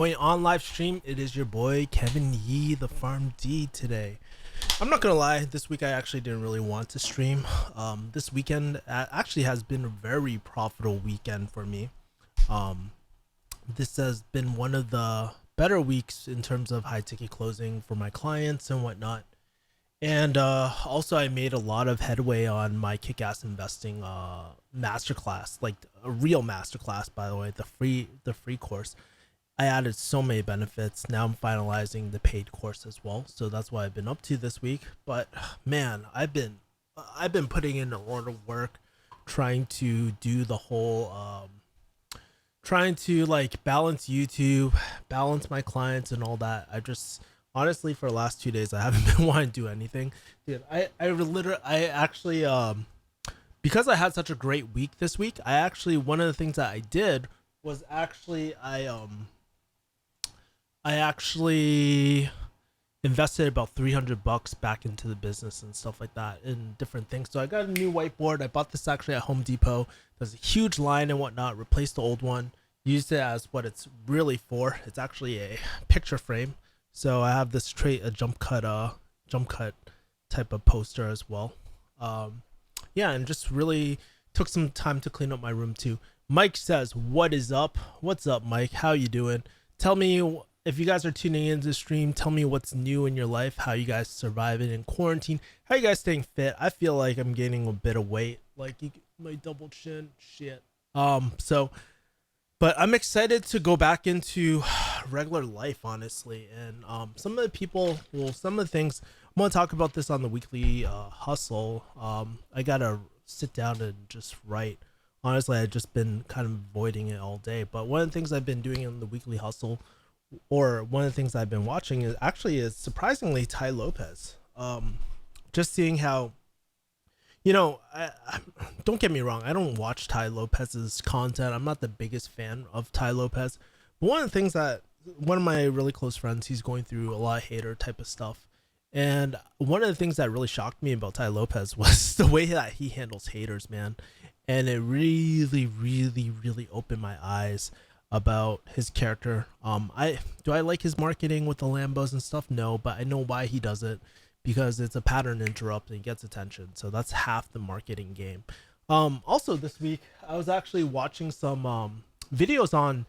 Going on live stream, it is your boy Kevin Yee, the Farm D today. I'm not gonna lie, this week I actually didn't really want to stream. This weekend actually has been a very profitable weekend for me. Um, this has been one of the better weeks in terms of high ticket closing for my clients and whatnot. And also, I made a lot of headway on my kick-ass investing masterclass, like a real masterclass, by the way, the free course. I added so many benefits. Now I'm finalizing the paid course as well. So that's what I've been up to this week. But man, I've been putting in a lot of work trying to do the whole trying to like balance YouTube, balance my clients and all that. I just honestly for the last 2 days I haven't been wanting to do anything. Dude, I actually because I had such a great week this week, I actually one of the things that I did was actually I actually invested about $300 back into the business and stuff like that and different things. So I got a new whiteboard. I bought this actually at Home Depot. There's a huge line and whatnot. Replaced the old one. Used it as what it's really for. It's actually a picture frame. So I have this trait a jump cut type of poster as well. Um, yeah, and just really took some time to clean up my room too. Mike says, "What is up? What's up, Mike? How you doing? Tell me if you guys are tuning into the stream, tell me what's new in your life, how you guys surviving in quarantine, how you guys staying fit. I feel like I'm gaining a bit of weight, like my double chin, shit. So, but I'm excited to go back into regular life, honestly. And some of the people, well, some of the things I'm gonna talk about this on the weekly hustle. I gotta sit down and just write. Honestly, I've just been kind of avoiding it all day. But one of the things I've been doing in the weekly hustle or one of the things I've been watching is surprisingly Ty Lopez. Just seeing how, don't get me wrong, I don't watch Ty Lopez's content. I'm not the biggest fan of Ty Lopez, but one of the things that one of my really close friends, he's going through a lot of hater type of stuff, and one of the things that really shocked me about Ty Lopez was the way that he handles haters, man, and it really, really, really opened my eyes about his character. I like his marketing with the Lambos and stuff? No, but I know why he does it because it's a pattern interrupt and he gets attention. So that's half the marketing game. Also this week I was actually watching some videos on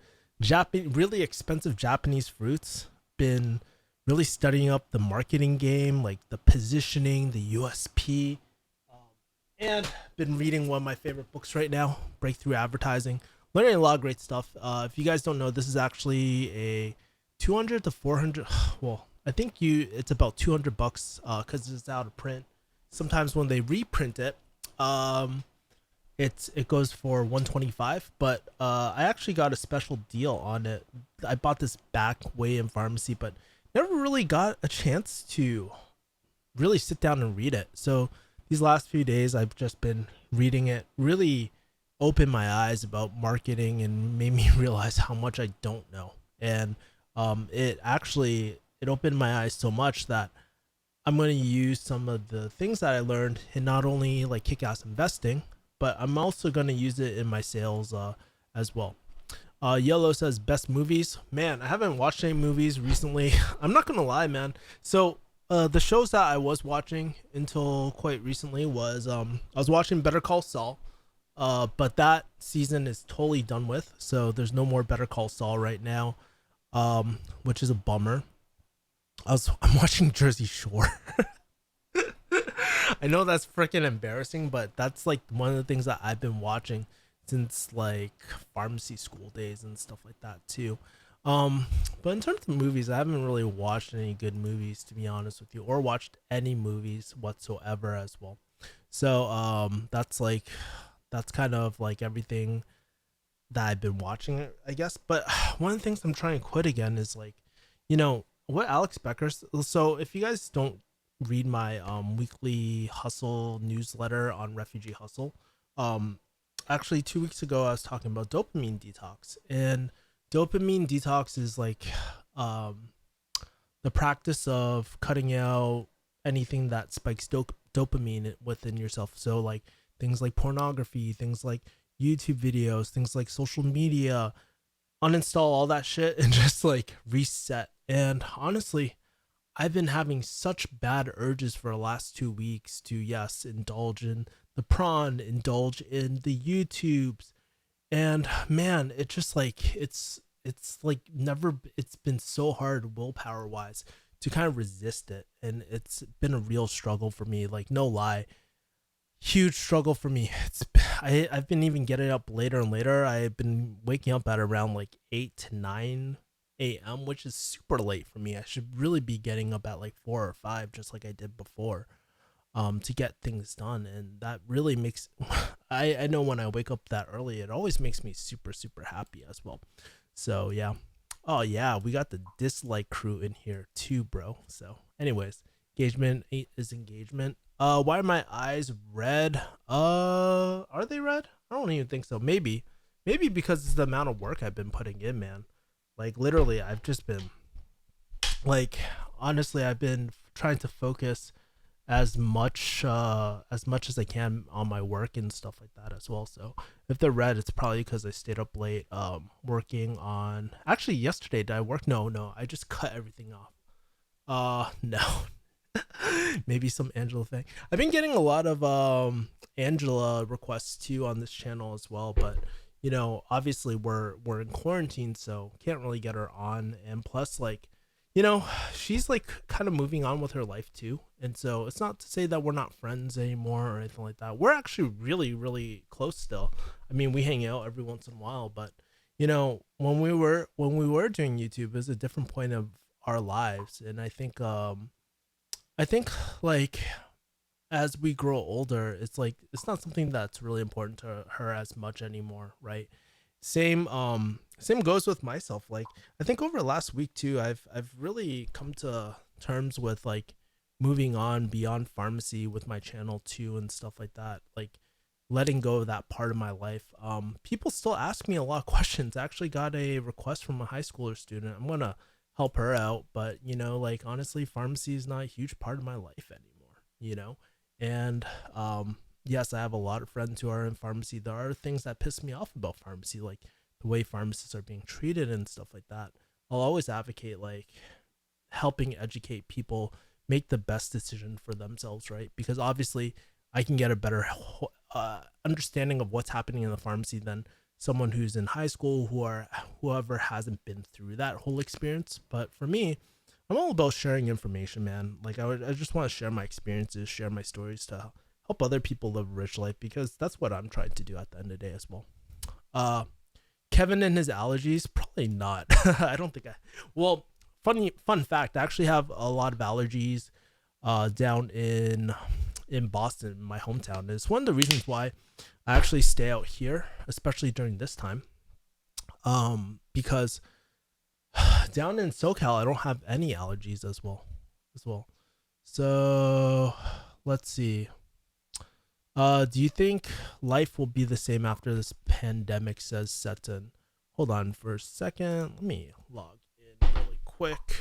really expensive Japanese fruits. Been really studying up the marketing game, like the positioning, the USP, and been reading one of my favorite books right now, Breakthrough Advertising. Learning a lot of great stuff. If you guys don't know, this is actually a 200 to 400. Well, I think it's about $200 because it's out of print. Sometimes when they reprint it, um, it goes for 125. But I actually got a special deal on it. I bought this back way in pharmacy, but never really got a chance to really sit down and read it. So these last few days, I've just been reading it. Really opened my eyes about marketing and made me realize how much I don't know. And it opened my eyes so much that I'm going to use some of the things that I learned in not only like kick-ass investing, but I'm also going to use it in my sales as well. Yellow says best movies. Man, I haven't watched any movies recently. I'm not gonna lie, man. So the shows that I was watching until quite recently was I was watching Better Call Saul, but that season is totally done with. So there's no more Better Call Saul right now, which is a bummer. I'm watching Jersey Shore. I know that's freaking embarrassing, but that's like one of the things that I've been watching since like pharmacy school days and stuff like that too. Um, but in terms of movies, I haven't really watched any good movies to be honest with you, or watched any movies whatsoever as well. So that's kind of like everything that I've been watching, I guess. But one of the things I'm trying to quit again is like, what Alex Becker's. So if you guys don't read my weekly hustle newsletter on Refugee Hustle, um, actually 2 weeks ago I was talking about dopamine detox, and dopamine detox is like um the practice of cutting out anything that spikes dopamine within yourself. So like things like pornography, things like YouTube videos, things like social media, uninstall all that shit and just like reset. And honestly, I've been having such bad urges for the last 2 weeks to, yes, indulge in the prawn, indulge in the YouTubes. And man, it just like it's like never it's been so hard willpower wise to kind of resist it. And it's been a real struggle for me, like no lie. Huge struggle for me. I've been even getting up later and later. I've been waking up at around like 8 to 9 a.m., which is super late for me. I should really be getting up at like 4 or 5 just like I did before, to get things done. And that really makes I know when I wake up that early, it always makes me super super happy as well. So yeah. Oh yeah, we got the dislike crew in here too, bro. So anyways, engagement 8 is engagement. Why are my eyes red? Are they red? I don't even think so. Maybe because it's the amount of work I've been putting in, man. Like literally, I've just been like, honestly, I've been trying to focus as much as I can on my work and stuff like that as well. So if they're red, it's probably because I stayed up late working on. Actually, yesterday did I work? No, I just cut everything off. No. Maybe some Angela thing. I've been getting a lot of Angela requests too on this channel as well, but obviously we're in quarantine, so can't really get her on. And plus, like, you know, she's like kind of moving on with her life too. And so it's not to say that we're not friends anymore or anything like that. We're actually really, really close still. I mean, we hang out every once in a while, but when we were doing YouTube, it was a different point of our lives. And I think like as we grow older, it's like it's not something that's really important to her as much anymore, right? Same goes with myself. Like I think over the last week too, I've really come to terms with like moving on beyond pharmacy with my channel too and stuff like that. Like letting go of that part of my life. People still ask me a lot of questions. I actually got a request from a high schooler student. I'm gonna help her out, but like honestly, pharmacy is not a huge part of my life anymore. And yes, I have a lot of friends who are in pharmacy. There are things that piss me off about pharmacy, like the way pharmacists are being treated and stuff like that. I'll always advocate like helping educate people make the best decision for themselves, right? Because obviously I can get a better understanding of what's happening in the pharmacy than someone who's in high school whoever hasn't been through that whole experience. But for me, I'm all about sharing information, man. Like I just want to share my experiences, share my stories to help other people live a rich life, because that's what I'm trying to do at the end of the day as well. Uh, Kevin and his allergies, probably not. I don't think I. Well, fun fact, I actually have a lot of allergies down in Boston, my hometown. It's one of the reasons why I actually stay out here, especially during this time. Because down in SoCal, I don't have any allergies as well. So let's see. Do you think life will be the same after this pandemic, says Seton? Hold on for a second. Let me log in really quick.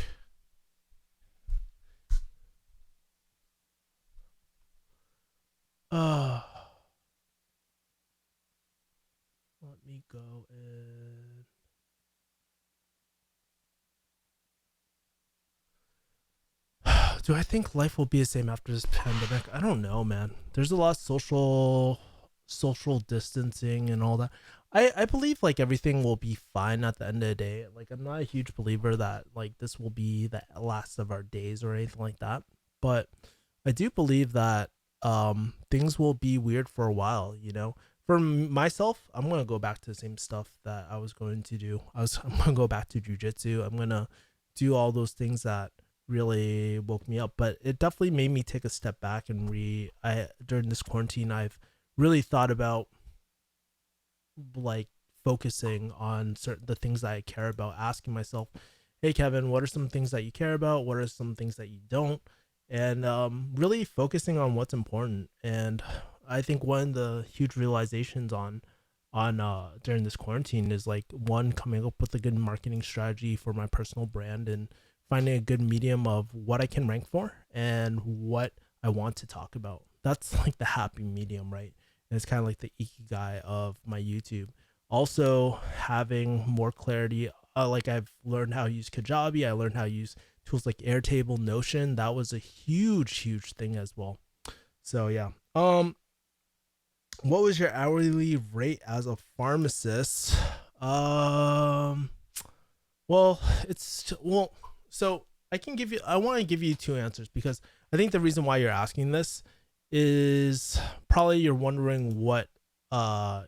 Uh, Let me go in. Do I think life will be the same after this pandemic? I don't know, man. There's a lot of social distancing and all that. I believe like everything will be fine at the end of the day. Like I'm not a huge believer that like this will be the last of our days or anything like that. But I do believe that things will be weird for a while, For myself, I'm gonna go back to the same stuff that I was going to do. I'm gonna go back to jujitsu. I'm gonna do all those things that really woke me up. But it definitely made me take a step back and I during this quarantine, I've really thought about like focusing on certain the things that I care about, asking myself, hey Kevin, what are some things that you care about? What are some things that you don't? And really focusing on what's important. And I think one of the huge realizations on during this quarantine is like one, coming up with a good marketing strategy for my personal brand and finding a good medium of what I can rank for and what I want to talk about. That's like the happy medium, right? And it's kind of like the ikigai of my YouTube. Also having more clarity. Like I've learned how to use Kajabi. I learned how to use tools like Airtable, Notion. That was a huge thing as well. So yeah. What was your hourly rate as a pharmacist? Um, well, so I can give you. I want to give you two answers because I think the reason why you're asking this is probably you're wondering what uh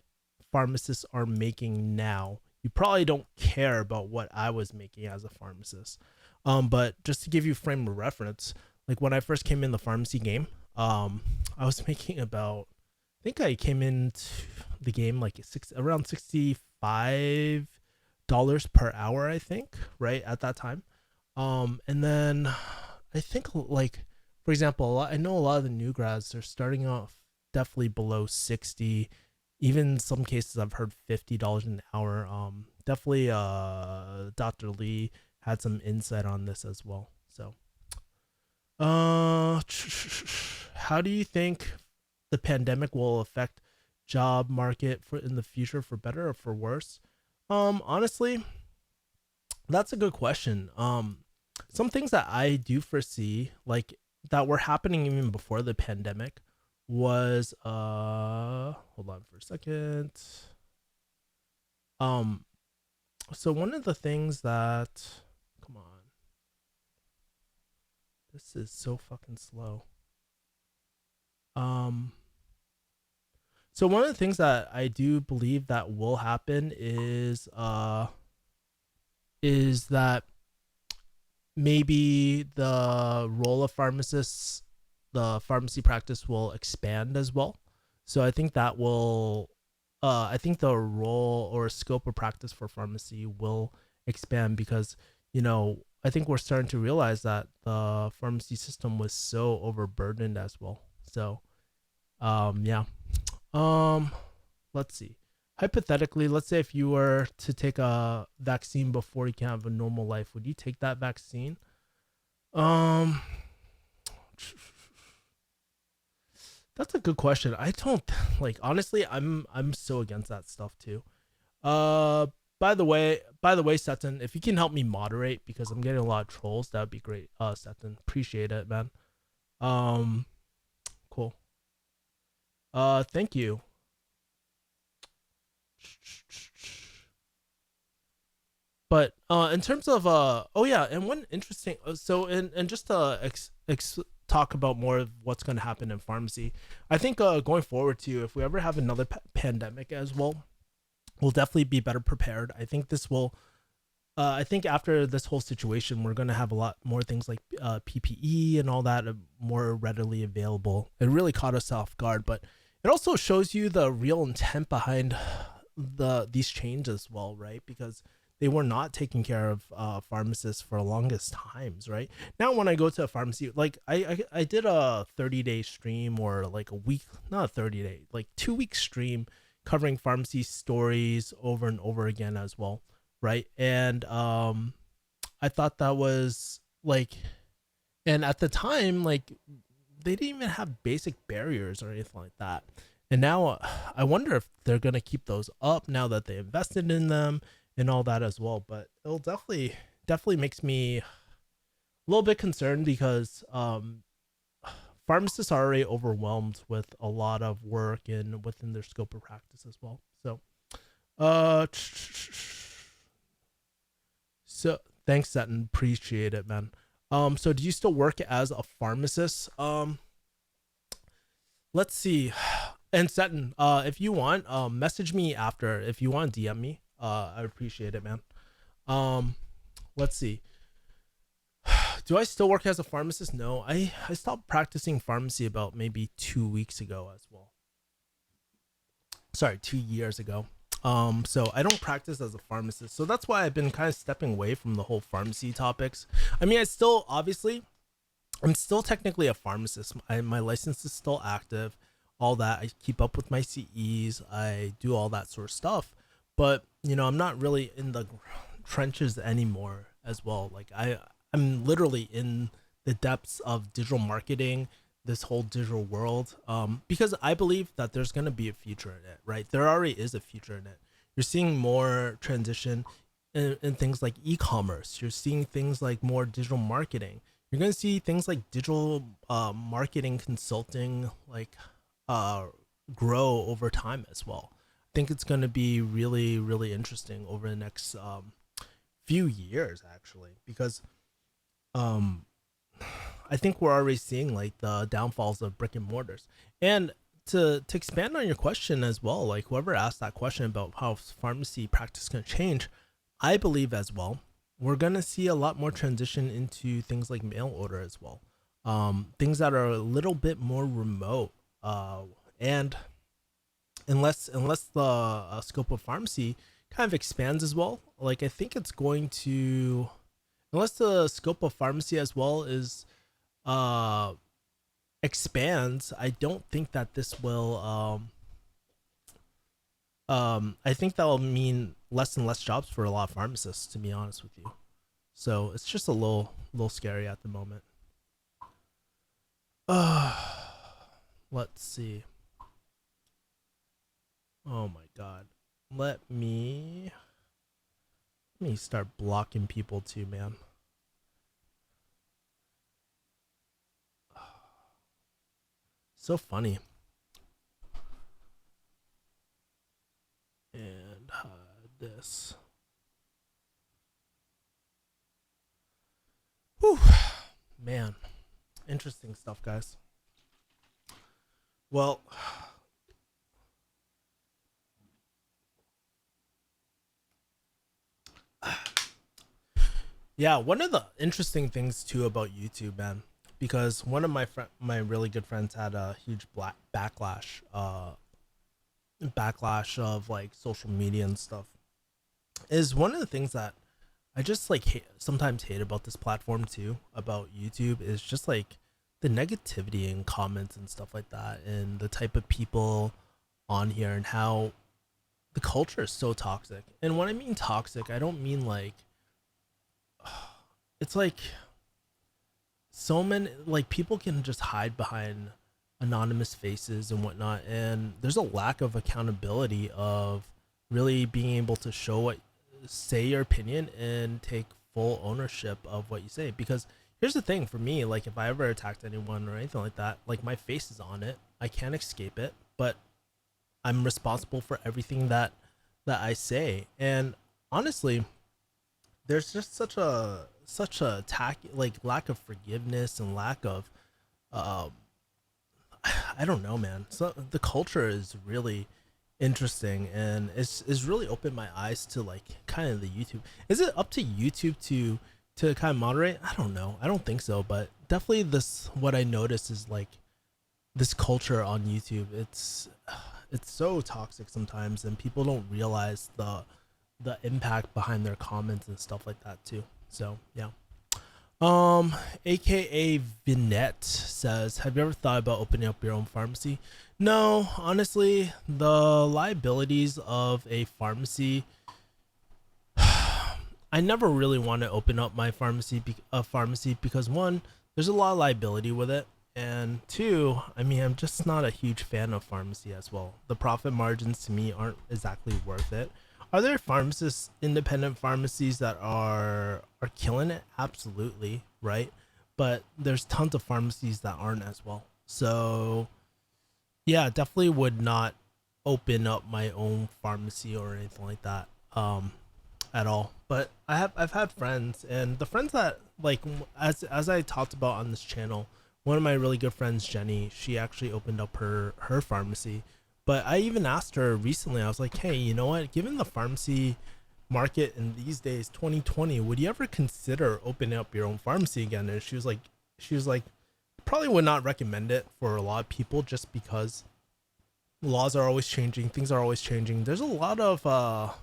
pharmacists are making now. You probably don't care about what I was making as a pharmacist. But just to give you frame of reference, like when I first came in the pharmacy game, I was making about I think I came into the game like around $65 per hour, I think, right at that time. And then I think like for example, I know a lot of the new grads are starting off definitely below 60. Even in some cases I've heard $50 an hour. Definitely Dr. Lee had some insight on this as well. So how do you think the pandemic will affect job market for in the future for better or for worse? Honestly, that's a good question. Some things that I do foresee, like that were happening even before the pandemic, was hold on for a second. Um, so one of the things that, come on, this is so fucking slow. Um, so one of the things that I do believe that will happen is that maybe the role of pharmacists, the pharmacy practice will expand as well. So I think that will, I think the role or scope of practice for pharmacy will expand because, I think we're starting to realize that the pharmacy system was so overburdened as well. So, yeah. Um, let's see. Hypothetically, let's say if you were to take a vaccine before you can have a normal life, would you take that vaccine? Um, that's a good question. I don't like honestly. I'm so against that stuff too. Uh, by the way, Sutton, if you can help me moderate because I'm getting a lot of trolls, that would be great. Sutton, appreciate it, man. Um, cool. Thank you. But in terms of oh yeah, and one interesting so and just to talk about more of what's going to happen in pharmacy, I think going forward too, if we ever have another pandemic as well, we'll definitely be better prepared. I think this will. I think after this whole situation, we're gonna have a lot more things like PPE and all that more readily available. It really caught us off guard, but it also shows you the real intent behind these changes as well, right? Because they were not taking care of pharmacists for the longest times, right? Now when I go to a pharmacy, like I did a 30-day stream or like a week, not a 30-day, like 2 week stream covering pharmacy stories over and over again as well, right? And I thought that was like, and at the time, like they didn't even have basic barriers or anything like that. And now I wonder if they're gonna keep those up now that they invested in them and all that as well. But it'll definitely makes me a little bit concerned because pharmacists are already overwhelmed with a lot of work and within their scope of practice as well. So uh so thanks, Sutton. Appreciate it, man. So do you still work as a pharmacist? Let's see. And Sutton, if you want, message me after if you want to DM me. I appreciate it, man. Um, let's see. Do I still work as a pharmacist? No, I stopped practicing pharmacy about maybe 2 weeks ago as well. Sorry, 2 years ago. So I don't practice as a pharmacist, so that's why I've been kind of stepping away from the whole pharmacy topics. I mean, I still obviously I'm still technically a pharmacist. My license is still active, all that. I keep up with my CEs. I do all that sort of stuff. But, I'm not really in the trenches anymore as well. Like I'm literally in the depths of digital marketing, this whole digital world because I believe that there's going to be a future in it, right? There already is a future in it. You're seeing more transition in things like e-commerce. You're seeing things like more digital marketing. You're going to see things like digital marketing consulting like uh, grow over time as well. I think it's going to be really, really interesting over the next few years, actually, because um, I think we're already seeing like the downfalls of brick and mortars. And to expand on your question as well, like whoever asked that question about how pharmacy practice can change, I believe as well we're gonna see a lot more transition into things like mail order as well, things that are a little bit more remote, and unless the scope of pharmacy kind of expands as well, like I think it's going to, unless the scope of pharmacy as well is uh expands, I don't think that this will I think that will mean less and less jobs for a lot of pharmacists, to be honest with you. So it's just a little scary at the moment. uh let's see. Oh my god. Let me start blocking people too, man. So funny. And this. Whew, man. Interesting stuff, guys. Well, yeah, one of the interesting things too about YouTube, man, because one of my really good friends had a huge black backlash of like social media and stuff. Is one of the things that I just like sometimes hate about this platform too, about YouTube, is just like the negativity in comments and stuff like that, and the type of people on here, and how the culture is so toxic. And when I mean toxic, I don't mean like, it's like so many, like people can just hide behind anonymous faces and whatnot, and there's a lack of accountability of really being able to show what, say your opinion and take full ownership of what you say. Because here's the thing for me, like if I ever attacked anyone or anything like that, like my face is on it, I can't escape it, but I'm responsible for everything that I say. And honestly, there's just such a like lack of forgiveness and lack of uh, I don't know, man. So the culture is really interesting, and it's really opened my eyes to like kind of the YouTube. Is it up to YouTube to kind of moderate? I don't know. I don't think so, but definitely this, what I noticed is like this culture on YouTube. It's so toxic sometimes, and people don't realize the impact behind their comments and stuff like that too. So yeah. Um, AKA Vinette says, "Have you ever thought about opening up your own pharmacy?" No, honestly, the liabilities of I never really want to open up my pharmacy because one, there's a lot of liability with it, and two, I mean, I'm just not a huge fan of pharmacy as well. The profit margins to me aren't exactly worth it. Are there pharmacists, independent pharmacies that are killing it? Absolutely, right? But there's tons of pharmacies that aren't as well. So yeah, definitely would not open up my own pharmacy or anything like that at all. But I've had friends, and the friends that like, as I talked about on this channel, one of my really good friends, Jenny, she actually opened up her pharmacy. But I even asked her recently, I was like, hey, you know what, given the pharmacy market in these days, 2020, would you ever consider opening up your own pharmacy again? And she was like, probably would not recommend it for a lot of people, just because laws are always changing, things are always changing. There's a lot of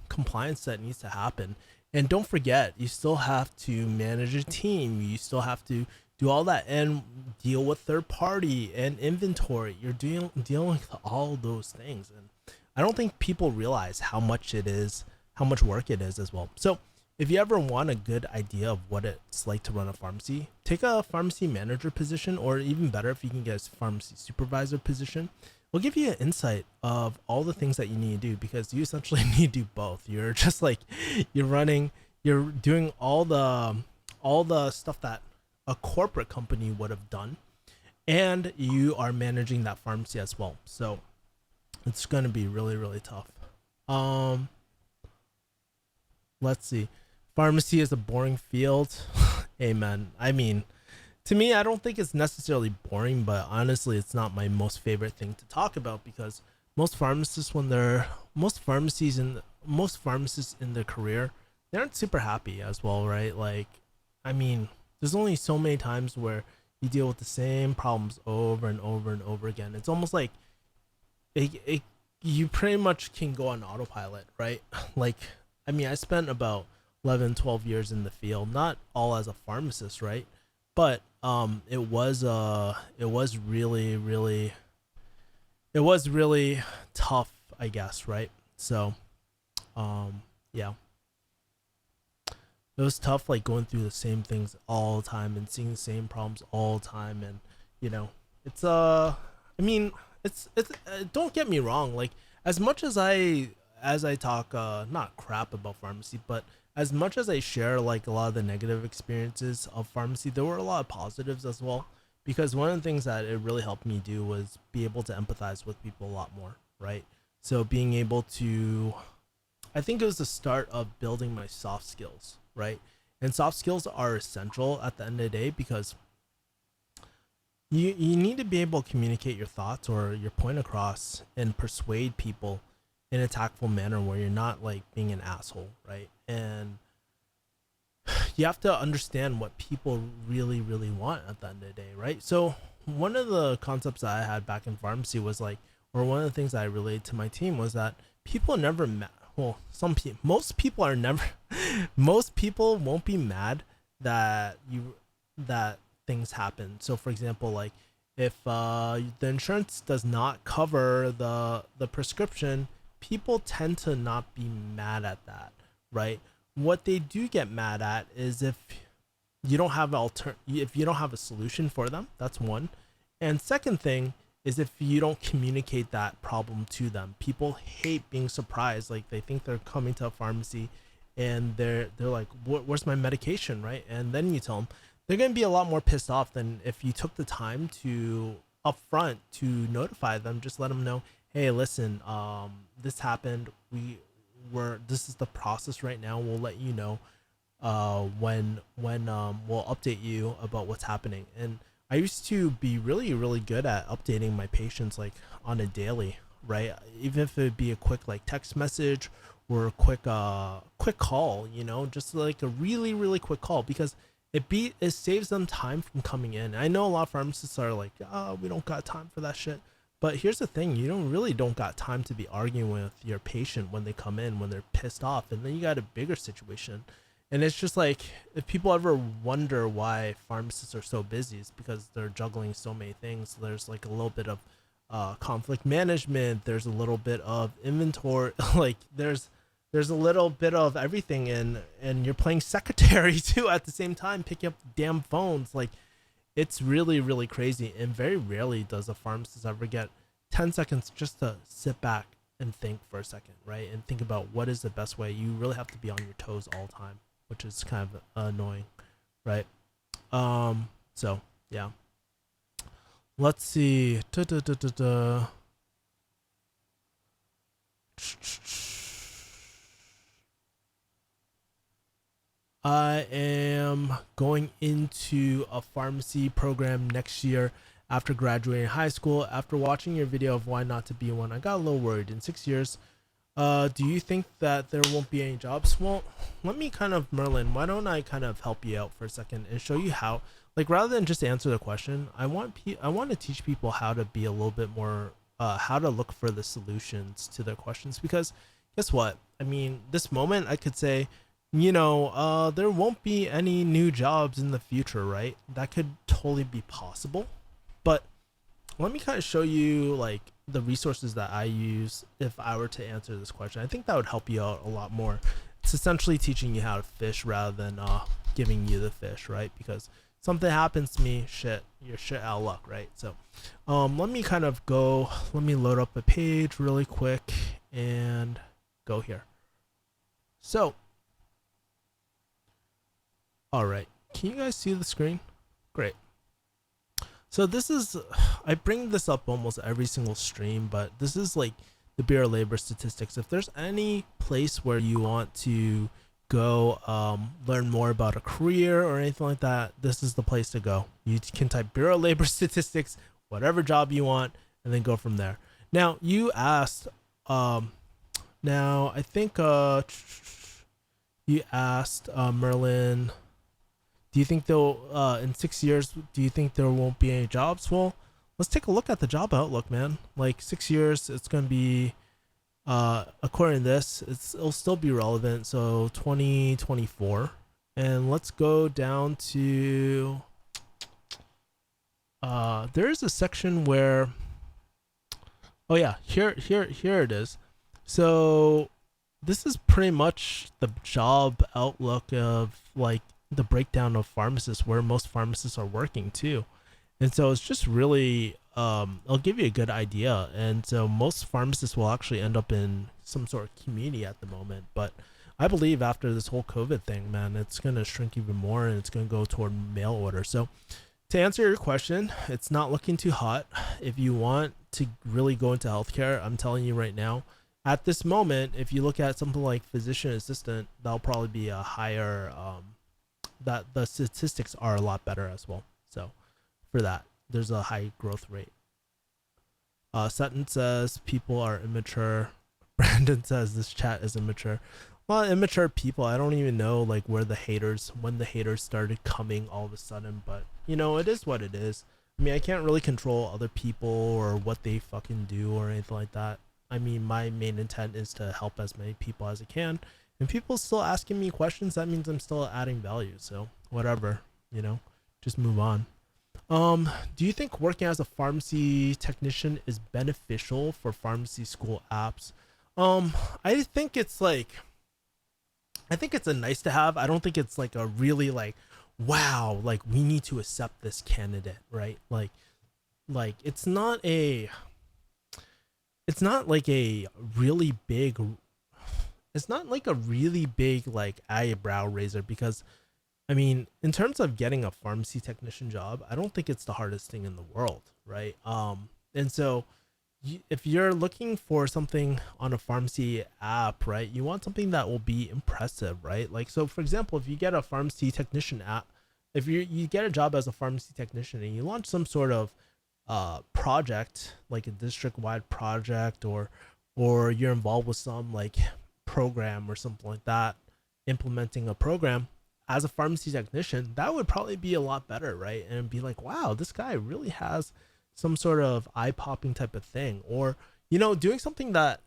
compliance that needs to happen, and don't forget, you still have to manage a team. You still have to do all that and deal with third party and inventory. You're dealing with all those things, and I don't think people realize how much it is, how much work it is as well. So if you ever want a good idea of what it's like to run a pharmacy, take a pharmacy manager position, or even better, if you can get a pharmacy supervisor position. will give you an insight of all the things that you need to do, because you essentially need to do both. You're just like you're running, you're doing all the stuff that a corporate company would have done, and you are managing that pharmacy as well. So it's going to be really really tough. Um, let's see. Pharmacy is a boring field. Amen. I mean, to me, I don't think it's necessarily boring, but honestly, it's not my most favorite thing to talk about, because most pharmacists, when they're most pharmacists in their career, they aren't super happy as well, right? Like, I mean, there's only so many times where you deal with the same problems over and over and over again. It's almost like it you pretty much can go on autopilot, right? Like, I mean, I spent about 11, 12 years in the field, not all as a pharmacist, right? But it was really tough, I guess, right? So yeah, it was tough, like going through the same things all the time and seeing the same problems all the time. And you know, it's I mean, it's don't get me wrong, like, as much as I talk not crap about pharmacy, but as much as I share like a lot of the negative experiences of pharmacy, there were a lot of positives as well, because one of the things that it really helped me do was be able to empathize with people a lot more, right? So being able to, I think it was the start of building my soft skills, right? And soft skills are essential at the end of the day, because you need to be able to communicate your thoughts or your point across and persuade people in a tactful manner where you're not like being an asshole, right? And you have to understand what people really really want at the end of the day, right? So one of the concepts that I had back in pharmacy was like, or one of the things that I relayed to my team was that people never well, some people, most people are never most people won't be mad that that things happen. So for example, like, if the insurance does not cover the prescription, people tend to not be mad at that, right? What they do get mad at is if if you don't have a solution for them. That's one. And second thing is if you don't communicate that problem to them. People hate being surprised. Like, they think they're coming to a pharmacy and they're like, where's my medication, right? And then you tell them, they're going to be a lot more pissed off than if you took the time to upfront to notify them. Just let them know, hey, listen, this happened. This is the process right now. We'll let you know when we'll update you about what's happening. And I used to be really really good at updating my patients, like, on a daily, right? Even if it be a quick like text message or a quick call, just like a really really quick call, because it saves them time from coming in. I know a lot of pharmacists are like, we don't got time for that shit. But here's the thing, you don't got time to be arguing with your patient when they come in, when they're pissed off, and then you got a bigger situation. And it's just like, if people ever wonder why pharmacists are so busy, it's because they're juggling so many things. There's like a little bit of conflict management, there's a little bit of inventory, like there's a little bit of everything, and you're playing secretary too at the same time, picking up damn phones. Like, it's really really crazy, and very rarely does a pharmacist ever get 10 seconds just to sit back and think for a second, right? And think about what is the best way. You really have to be on your toes all the time, which is kind of annoying, right? So yeah, let's see. I am going into a pharmacy program next year after graduating high school. After watching your video of why not to be one, I got a little worried. In 6 years, do you think that there won't be any jobs? Well, let me Merlin, why don't I kind of help you out for a second and show you how, like, rather than just answer the question, I want to teach people how to be a little bit more, how to look for the solutions to their questions. Because guess what? I mean, this moment I could say, there won't be any new jobs in the future, right? That could totally be possible. But let me kind of show you like the resources that I use if I were to answer this question. I think that would help you out a lot more. It's essentially teaching you how to fish rather than giving you the fish, right? Because something happens to me, shit, you're shit out of luck, right? So let me kind of go, let me load up a page really quick and go here. So all right, can you guys see the screen? Great. So this is, I bring this up almost every single stream, but this is like the Bureau of Labor statistics. If there's any place where you want to go learn more about a career or anything like that, this is the place to go. You can type Bureau of Labor statistics, whatever job you want, and then go from there. Now you asked, now I think you asked Merlin, do you think they'll in 6 years? Do you think there won't be any jobs? Well, let's take a look at the job outlook, man. Like 6 years, it's gonna be, according to this, it'll still be relevant. So 2024, and let's go down to. There is a section where. Oh yeah, here it is. So this is pretty much the job outlook of like the breakdown of pharmacists, where most pharmacists are working too. And so it's just really it'll give you a good idea. And so most pharmacists will actually end up in some sort of community at the moment, but I believe after this whole COVID thing, man, it's going to shrink even more, and it's going to go toward mail order. So to answer your question, it's not looking too hot. If you want to really go into healthcare, I'm telling you right now, at this moment, if you look at something like physician assistant, that'll probably be a higher that the statistics are a lot better as well. So for that, there's a high growth rate. Sutton says people are immature. Brandon says this chat is immature. Well, immature people, I don't even know like when the haters started coming all of a sudden, but you know, it is what it is. I mean, I can't really control other people or what they fucking do or anything like that. I mean, my main intent is to help as many people as I can. And people still asking me questions, that means I'm still adding value. So whatever, you know, just move on. Do you think working as a pharmacy technician is beneficial for pharmacy school apps? I think it's like, I think it's a nice to have. I don't think it's like a really like, wow, like we need to accept this candidate, right? Like it's not like a really big, it's not like a really big like eyebrow raiser, because I mean, in terms of getting a pharmacy technician job, I don't think it's the hardest thing in the world, right? And so if you're looking for something on a pharmacy app, right, you want something that will be impressive, right? Like, so for example, if you get a pharmacy technician app, if you get a job as a pharmacy technician and you launch some sort of project, like a district-wide project, or you're involved with some like program or something like that, implementing a program as a pharmacy technician, that would probably be a lot better, right? And be like, wow, this guy really has some sort of eye-popping type of thing, or you know, doing something that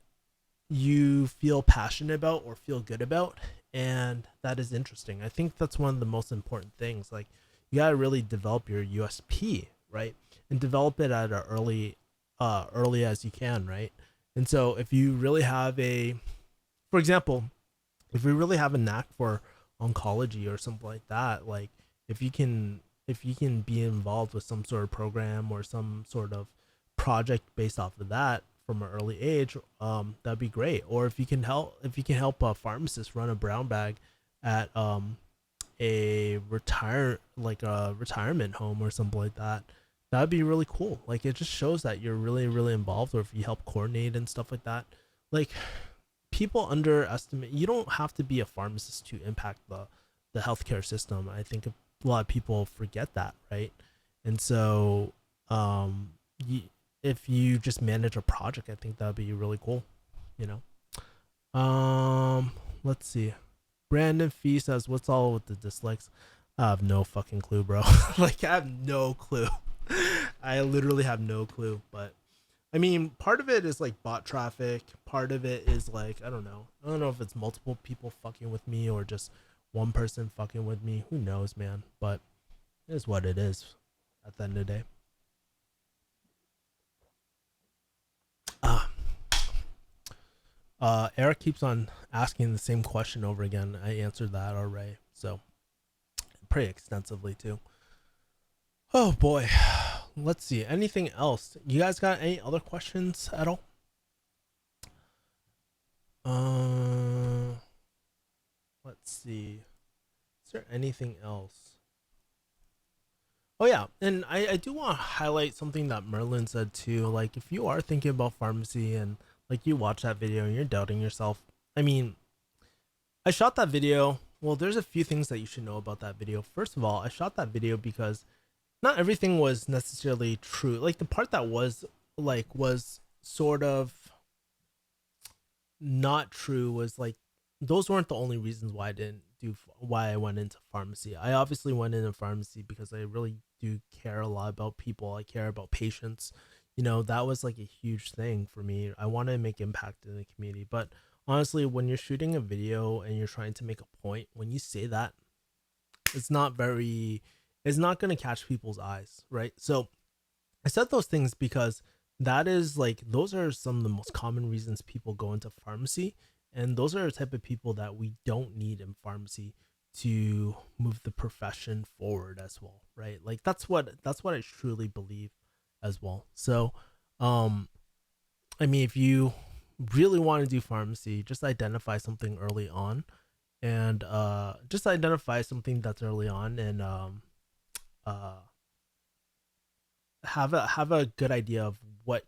you feel passionate about or feel good about, and that is interesting. I think that's one of the most important things. Like, you gotta really develop your USP, right? And develop it at an early as you can, right? And so if you really have for example, if we really have a knack for oncology or something like that, like if you can be involved with some sort of program or some sort of project based off of that from an early age, that'd be great. Or if you can help a pharmacist run a brown bag at a retirement home or something like that, that'd be really cool. Like, it just shows that you're really, really involved. Or if you help coordinate and stuff like that, like, people underestimate, you don't have to be a pharmacist to impact the healthcare system. I think a lot of people forget that, right? And so if you just manage a project, I think that'd be really cool, you know. Let's see. Brandon Fee says, what's all with the dislikes? I have no fucking clue, bro. Like, I have no clue. I literally have no clue. But I mean, part of it is like bot traffic. Part of it is like, I don't know if it's multiple people fucking with me or just one person fucking with me. Who knows, man? But it is what it is at the end of the day. Eric keeps on asking the same question over again. I answered that already, so pretty extensively too. Oh boy. Let's see. Anything else? You guys got any other questions at all? Uh, let's see. Is there anything else? Oh yeah, and I do want to highlight something that Merlin said too. Like, if you are thinking about pharmacy and like you watch that video and you're doubting yourself, I mean, I shot that video. Well, there's a few things that you should know about that video. First of all, I shot that video because not everything was necessarily true. Like, the part that was sort of not true was like those weren't the only reasons why I went into pharmacy. I obviously went into pharmacy because I really do care a lot about people. I care about patients. You know, that was like a huge thing for me. I want to make impact in the community. But honestly, when you're shooting a video and you're trying to make a point, when you say that, it's not very it's not going to catch people's eyes, right? So I said those things because that is like those are some of the most common reasons people go into pharmacy, and those are the type of people that we don't need in pharmacy to move the profession forward as well, right? Like that's what I truly believe as well. So, um I mean, if you really want to do pharmacy, just identify something early on, and just identify something that's early on, and uh have a good idea of what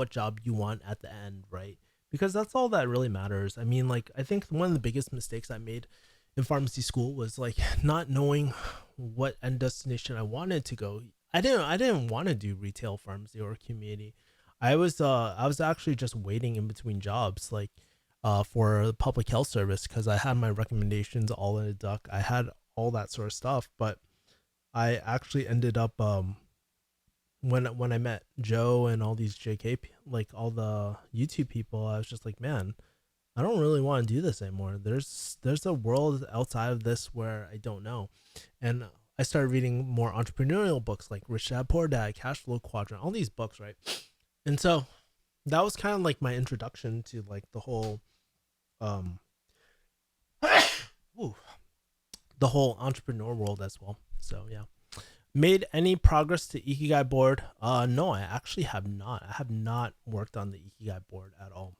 job you want at the end, right? Because that's all that really matters. I mean, like, I think one of the biggest mistakes I made in pharmacy school was like not knowing what end destination I wanted to go. I didn't want to do retail pharmacy or community. I was actually just waiting in between jobs, like for the public health service, because I had my recommendations all in a duck. I had all that sort of stuff, but I actually ended up when I met Joe and all these like all the YouTube people, I was just like, man, I don't really want to do this anymore. There's a world outside of this where I don't know. And I started reading more entrepreneurial books like Rich Dad Poor Dad, Cash Flow Quadrant, all these books, right? And so that was kind of like my introduction to like the whole um ooh, the whole entrepreneur world as well. So yeah. Made any progress to Ikigai board? No, I actually have not. I have not worked on the Ikigai board at all,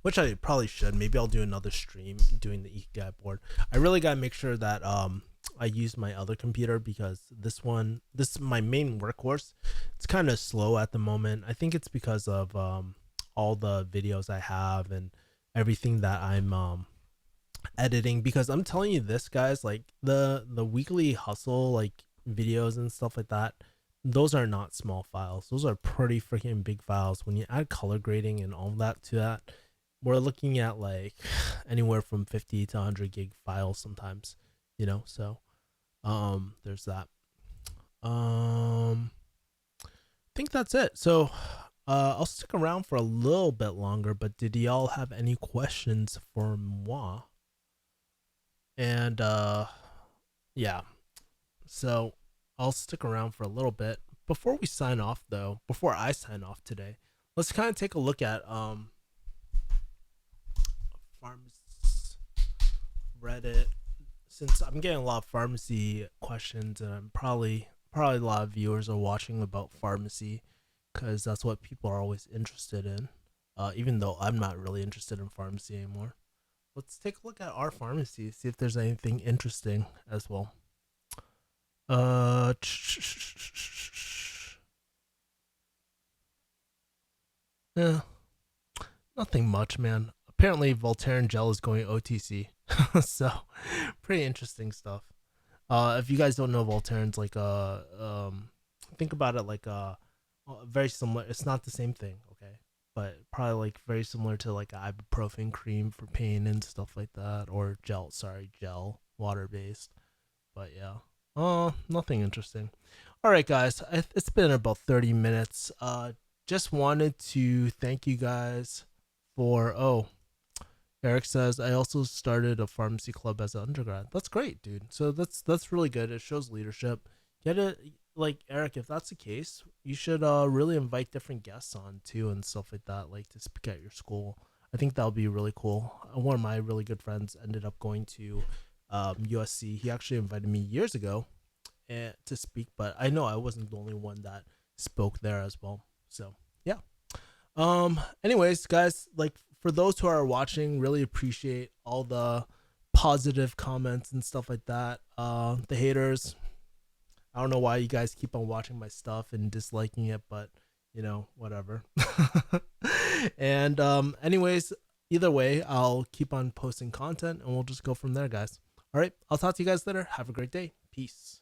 which I probably should. Maybe I'll do another stream doing the Ikigai board. I really gotta make sure that I use my other computer, because this is my main workhorse. It's kind of slow at the moment. I think it's because of all the videos I have and everything that I'm editing, because I'm telling you this, guys, like the weekly hustle like videos and stuff like that, those are not small files. Those are pretty freaking big files. When you add color grading and all that to that, we're looking at like anywhere from 50 to 100 gig files sometimes, you know. So there's that. I think that's it. So I'll stick around for a little bit longer, but did y'all have any questions for moi? And yeah, so I'll stick around for a little bit. Before we sign off, though, before I sign off today, let's kind of take a look at Pharmacist Reddit, since I'm getting a lot of pharmacy questions, and probably a lot of viewers are watching about pharmacy because that's what people are always interested in. Even though I'm not really interested in pharmacy anymore. Let's take a look at our pharmacy, see if there's anything interesting as well. Uh, yeah, nothing much, man. Apparently, Voltaren gel is going OTC, so pretty interesting stuff. If you guys don't know, Voltaren's like think about it like very similar. It's not the same thing, okay, but probably like very similar to like ibuprofen cream for pain and stuff like that, or gel. Sorry, gel, water based. But yeah, nothing interesting. All right, guys, it's been about 30 minutes. Just wanted to thank you guys for. Oh, Eric says I also started a pharmacy club as an undergrad. That's great, dude. So that's really good. It shows leadership. Get it, like Eric. If that's the case, you should really invite different guests on too and stuff like that, like to speak at your school. I think that would be really cool. One of my really good friends ended up going to USC. He actually invited me years ago, to speak, but I know I wasn't the only one that spoke there as well. So yeah. Anyways, guys, like for those who are watching, really appreciate all the positive comments and stuff like that. The haters, I don't know why you guys keep on watching my stuff and disliking it, but whatever. And anyways, either way, I'll keep on posting content and we'll just go from there, guys. All right, I'll talk to you guys later. Have a great day. Peace.